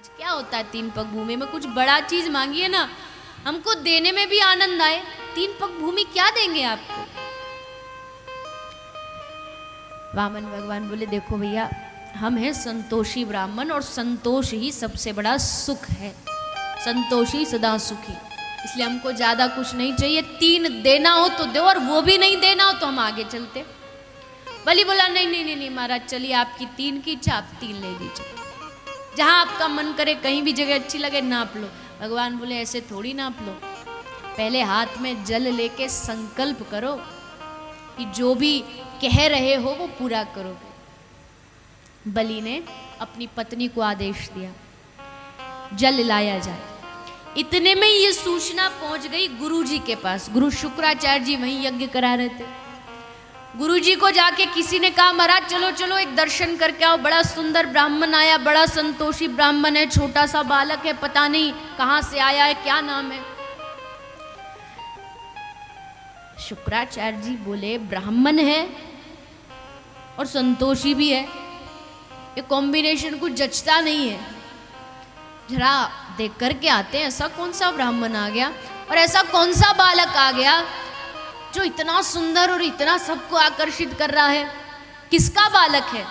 महाराज क्या होता है 3 पग भूमि में? कुछ बड़ा चीज मांगिए ना, हमको देने में भी आनंद आए। 3 पग भूमि क्या देंगे आपको? वामन भगवान बोले देखो भैया, हम हैं संतोषी ब्राह्मण और संतोष ही सबसे बड़ा सुख है। संतोषी सदा सुखी, इसलिए हमको ज्यादा कुछ नहीं चाहिए। 3 देना हो तो दो, और वो भी नहीं देना हो तो हम आगे चलते। बलि बोला नहीं नहीं नहीं नहीं महाराज, चलिए आपकी 3 की इच्छा, आप 3 ले लीजिए। जहां आपका मन करे, कहीं भी जगह अच्छी लगे नाप लो। भगवान बोले ऐसे थोड़ी नाप लो, पहले हाथ में जल लेके संकल्प करो कि जो भी कह रहे हो वो पूरा करोगे। बलि ने अपनी पत्नी को आदेश दिया जल लाया जाए। इतने में ये सूचना पहुंच गई गुरु जी के पास। गुरु शुक्राचार्य जी वहीं यज्ञ करा रहे थे। गुरु जी को जाके किसी ने कहा महाराज चलो चलो एक दर्शन करके आओ, बड़ा सुंदर ब्राह्मण आया, बड़ा संतोषी ब्राह्मण है, छोटा सा बालक है, पता नहीं कहां से आया है, क्या नाम है। शुक्राचार्य जी बोले ब्राह्मण है और संतोषी भी है, ये कॉम्बिनेशन कुछ जचता नहीं है, जरा देख करके आते हैं ऐसा कौन सा ब्राह्मण आ गया और ऐसा कौन सा बालक आ गया जो इतना सुंदर और इतना सबको आकर्षित कर रहा है, किसका बालक है।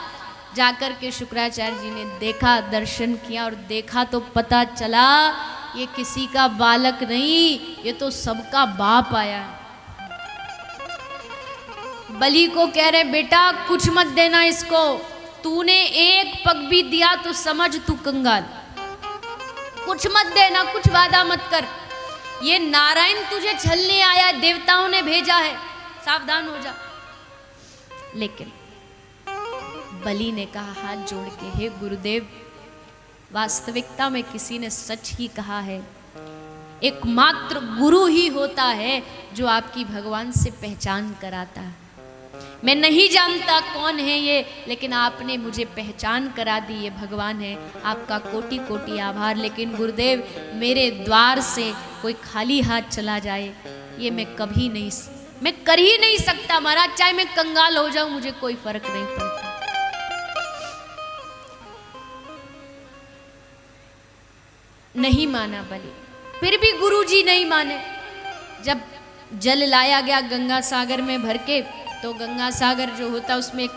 जाकर के शुक्राचार्य जी ने देखा, दर्शन किया और देखा तो पता चला ये किसी का बालक नहीं, ये तो सबका बाप आया है। बलि को कह रहे बेटा कुछ मत देना इसको, तूने 1 पग भी दिया तो समझ तू कंगाल, कुछ मत देना, कुछ वादा मत कर, ये नारायण तुझे छलने आया, देवताओं ने भेजा है, सावधान हो जा। लेकिन बलि ने कहा हाथ जोड़ के, हे गुरुदेव वास्तविकता में किसी ने सच ही कहा है, एकमात्र गुरु ही होता है जो आपकी भगवान से पहचान कराता है। मैं नहीं जानता कौन है ये, लेकिन आपने मुझे पहचान करा दी, ये भगवान है, आपका कोटि कोटि आभार। लेकिन गुरुदेव मेरे द्वार से कोई खाली हाथ चला जाए ये मैं कभी नहीं, मैं कर ही नहीं सकता महाराज, चाहे मैं कंगाल हो जाऊं मुझे कोई फर्क नहीं पड़ता। नहीं माना बलि, फिर भी गुरुजी नहीं माने। जब जल लाया गया गंगा सागर में भर के, तो गंगा सागर जो होता है उसमें एक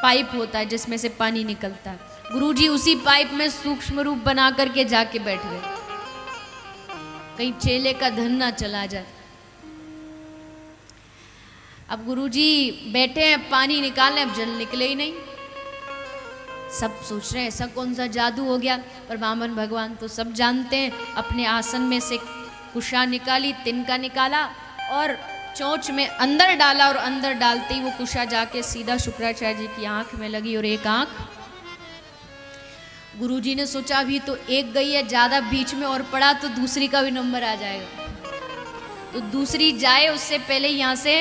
पाइप होता है जिसमें से पानी निकलता है। गुरुजी उसी पाइप में सूक्ष्म रूप बना करके जाके बैठ गए, कहीं चेले का धन ना चला जाए। अब गुरुजी बैठे हैं, पानी निकालने, अब जल निकले ही नहीं। सब सोच रहे हैं ऐसा कौन सा जादू हो गया, पर वामन भगवान तो सब जानते हैं। अपने आसन में से कुशा निकाली, तिनका निकाला और चोंच में अंदर डाला, और अंदर डालते ही वो कुशा जाके सीधा शुक्राचार्य जी की आंख में लगी, और एक आंख। गुरुजी ने सोचा अभी तो एक गई है, ज्यादा बीच में और पड़ा तो दूसरी का भी नंबर आ जाएगा, तो दूसरी जाए उससे पहले यहां से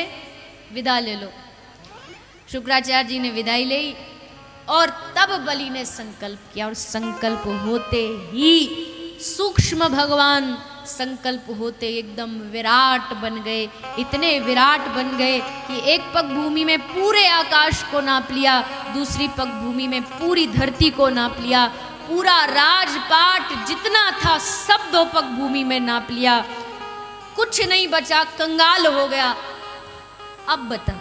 विदा ले लो। शुक्राचार्य जी ने विदाई ली और तब बलि ने संकल्प किया, और संकल्प होते ही सूक्ष्म भगवान संकल्प होते एकदम विराट बन गए। इतने विराट बन गए कि 1 पग भूमि में पूरे आकाश को नाप लिया, दूसरी पग भूमि में पूरी धरती को नाप लिया, पूरा राजपाट जितना था सब 2 पग भूमि में नाप लिया, कुछ नहीं बचा, कंगाल हो गया। अब बता,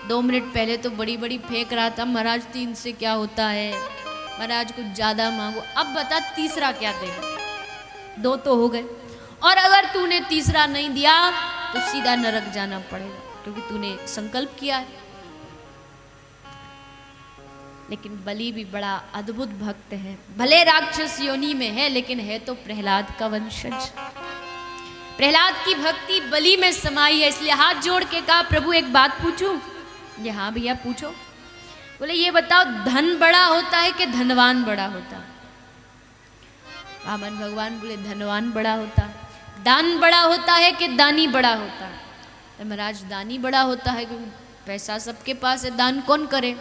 2 मिनट पहले तो बड़ी बड़ी फेंक रहा था महाराज 3 से क्या होता है, महाराज कुछ ज्यादा मांगो, अब बता तीसरा क्या देगा। 2 तो हो गए, और अगर तूने तीसरा नहीं दिया तो सीधा नरक जाना पड़ेगा, क्योंकि तूने संकल्प किया है। लेकिन बलि भी बड़ा अद्भुत भक्त है, भले राक्षस योनि में है लेकिन है तो प्रहलाद का वंशज। प्रहलाद की भक्ति बलि में समाई है, इसलिए हाथ जोड़ के कहा प्रभु एक बात पूछूं। ये हाँ भैया पूछो। बोले ये बताओ धन बड़ा होता है कि धनवान बड़ा होता है। वामन भगवान बोले धनवान बड़ा होता है। दान बड़ा होता है कि दानी बड़ा होता है? तो महाराज दानी बड़ा होता है, क्योंकि पैसा सबके पास है, दान कौन करे।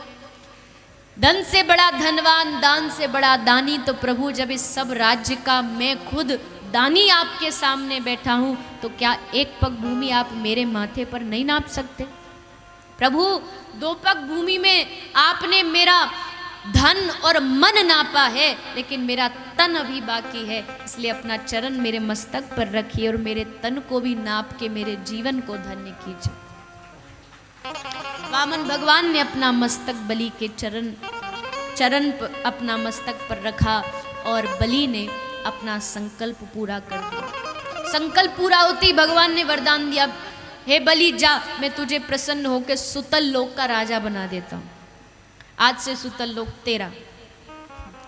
धन से बड़ा धनवान, दान से बड़ा दानी। तो प्रभु जब इस सब राज्य का मैं खुद दानी आपके सामने बैठा हूं, तो क्या 1 पग भूमि आप मेरे माथे पर नहीं नाप सकते? प्रभु 2 पग भूमि में आपने मेरा धन और मन नापा है, लेकिन मेरा तन अभी बाकी है, इसलिए अपना चरण मेरे मस्तक पर रखिए और मेरे तन को भी नाप के मेरे जीवन को धन्य कीजिए। वामन भगवान ने अपना मस्तक बलि के चरण पर अपना मस्तक पर रखा और बलि ने अपना संकल्प पूरा कर दिया। संकल्प पूरा होते ही भगवान ने वरदान दिया, हे बलि जा, मैं तुझे प्रसन्न होकर सुतल लोक का राजा बना देता हूं, आज से सुतल लोक तेरा।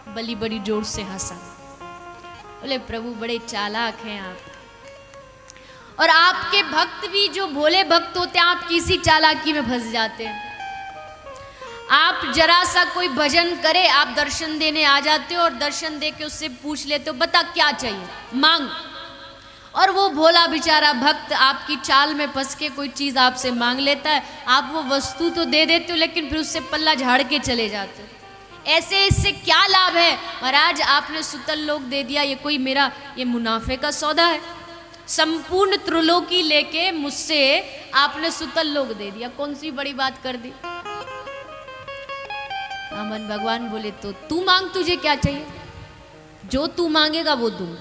बलि बड़ी जोर से हंसा, बोले प्रभु बड़े चालाक हैं आप, और आपके भक्त भी जो भोले भक्त होते हैं, आप किसी चालाकी में फंस जाते हैं। आप जरा सा कोई भजन करे, आप दर्शन देने आ जाते हो और दर्शन दे के उससे पूछ लेते हो बता क्या चाहिए, मांग। और वो भोला बेचारा भक्त आपकी चाल में फंस के कोई चीज़ आपसे मांग लेता है, आप वो वस्तु तो दे देते हो लेकिन फिर उससे पल्ला झाड़ के चले जाते हो। ऐसे इससे क्या लाभ है महाराज, आपने सुतल लोक दे दिया, ये कोई मेरा ये मुनाफे का सौदा है? संपूर्ण त्रिलोकी लेके मुझसे आपने सुतल लोक दे दिया, कौन सी बड़ी बात कर दी? वामन भगवान बोले तो तू मांग, तुझे क्या चाहिए, जो तू मांगेगा वो दूं।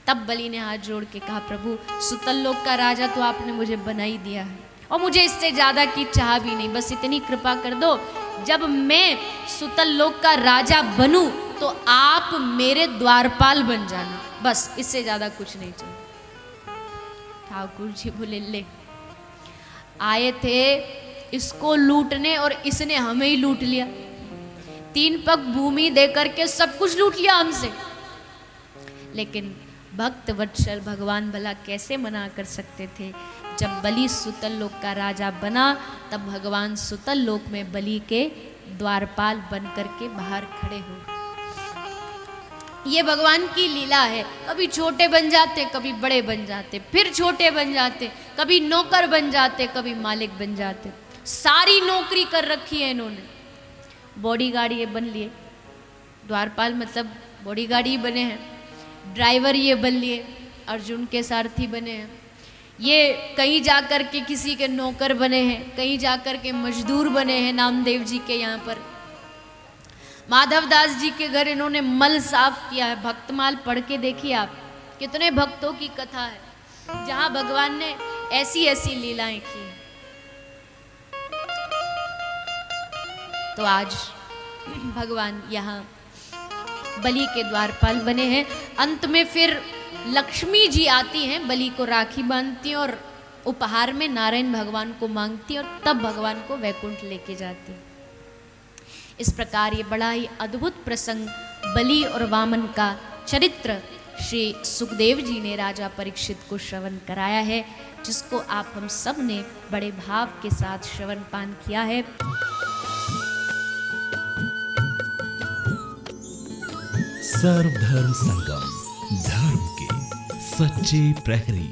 तब बलि ने हाथ जोड़ के कहा, प्रभु सुतल लोक का राजा तो आपने मुझे बना ही दिया है और मुझे इससे ज्यादा की चाह भी नहीं, बस इतनी कृपा कर दो, जब मैं सुतल लोक का राजा बनूं तो आप मेरे द्वारपाल बन जाना, बस इससे ज्यादा कुछ नहीं चाहिए। ठाकुर जी बोले ले, आए थे इसको लूटने और इसने हमें ही लूट लिया, 3 पग भूमि दे करके सब कुछ लूट लिया हमसे। लेकिन भक्त वत्सल भगवान भला कैसे मना कर सकते थे? जब बलि सुतल लोक का राजा बना तब भगवान सुतल लोक में बलि के द्वारपाल बन करके बाहर खड़े हो। ये भगवान की लीला है, कभी छोटे बन जाते, कभी बड़े बन जाते, फिर छोटे बन जाते, कभी नौकर बन जाते, कभी मालिक बन जाते। सारी नौकरी कर रखी है इन्होंने। बॉडीगार्ड ये बन लिए, द्वारपाल मतलब बॉडीगार्ड ही बने हैं, ड्राइवर ये बन लिए, अर्जुन के सारथी बने हैं, ये कहीं जाकर के किसी के नौकर बने हैं, कहीं जाकर के मजदूर बने हैं। नामदेव जी के यहाँ पर माधवदास जी के घर इन्होंने मल साफ किया है। भक्तमाल पढ़ के देखिए आप, कितने भक्तों की कथा है जहाँ भगवान ने ऐसी ऐसी लीलाएं की। तो आज भगवान यहाँ बलि के द्वारपाल बने हैं। अंत में फिर लक्ष्मी जी आती हैं, बलि को राखी बांधती हैं और उपहार में नारायण भगवान को मांगती हैं और तब भगवान को वैकुंठ लेके जाती हैं। इस प्रकार ये बड़ा ही अद्भुत प्रसंग बलि और वामन का चरित्र श्री सुखदेव जी ने राजा परीक्षित को श्रवण कराया है, जिसको आप हम सब ने बड़े भाव के साथ श्रवण पान किया है। सर्वधर्म संगम, धर्म के सच्चे प्रहरी।